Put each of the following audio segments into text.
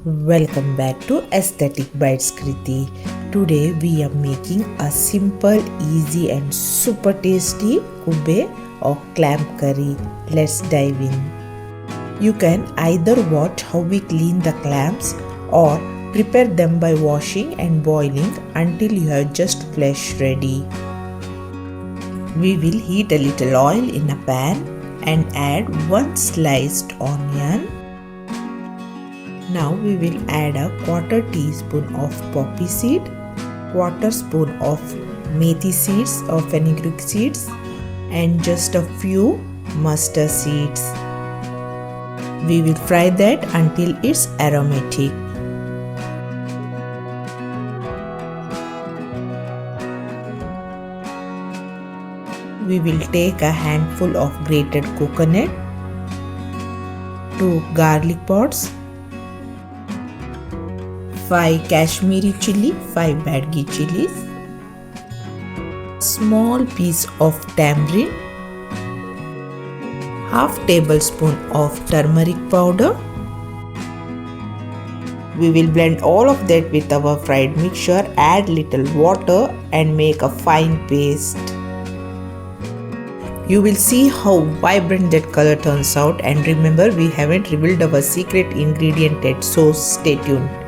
Welcome back to Aesthetic Bites Qritee. Today we are making a simple, easy and super tasty Kubbe or clam curry. Let's dive in. You can either watch how we clean the clams or prepare them by washing and boiling until you have just flesh ready. We will heat a little oil in a pan and add 1 sliced onion. Now we will add a 1/4 teaspoon of poppy seed, 1/4 spoon of methi seeds or fenugreek seeds and just a few mustard seeds. We will fry that until it's aromatic. We will take a handful of grated coconut, 2 garlic pods, 5 Kashmiri chili, 5 Badgi chilies, small piece of tamarind, half tablespoon of turmeric powder. We will blend all of that with our fried mixture, add little water and make a fine paste. You will see how vibrant that color turns out, and remember we haven't revealed our secret ingredient yet, so stay tuned.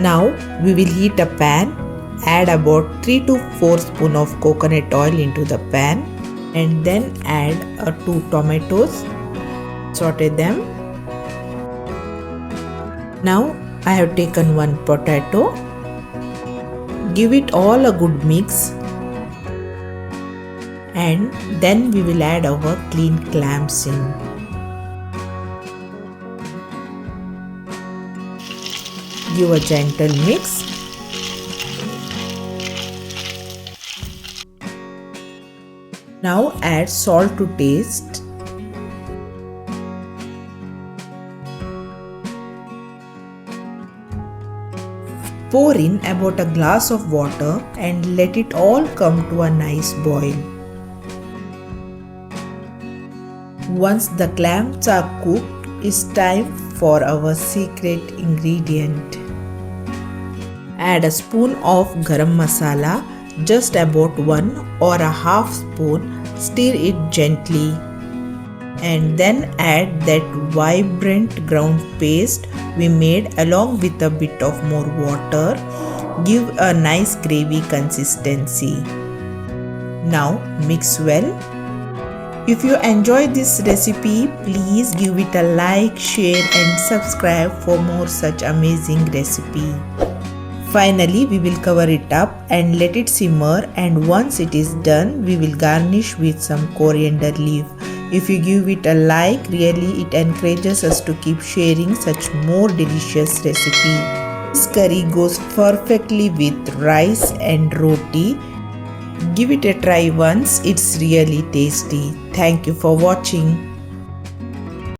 Now we will heat a pan, add about 3 to 4 spoon of coconut oil into the pan and then add 2 tomatoes, saute them. Now I have taken 1 potato, give it all a good mix and then we will add our clean clams in. Give a gentle mix. Now add salt to taste. Pour in about a glass of water and let it all come to a nice boil. Once the clams are cooked, it's time for our secret ingredient. Add a spoon of garam masala, just about 1 or a half spoon, stir it gently and then add that vibrant ground paste we made along with a bit of more water. Give a nice gravy consistency. Now mix well. If you enjoyed this recipe, please give it a like, share and subscribe for more such amazing recipe. Finally, we will cover it up and let it simmer, and once it is done, we will garnish with some coriander leaf. If you give it a like, really it encourages us to keep sharing such more delicious recipe. This curry goes perfectly with rice and roti. Give it a try once, it's really tasty. Thank you for watching.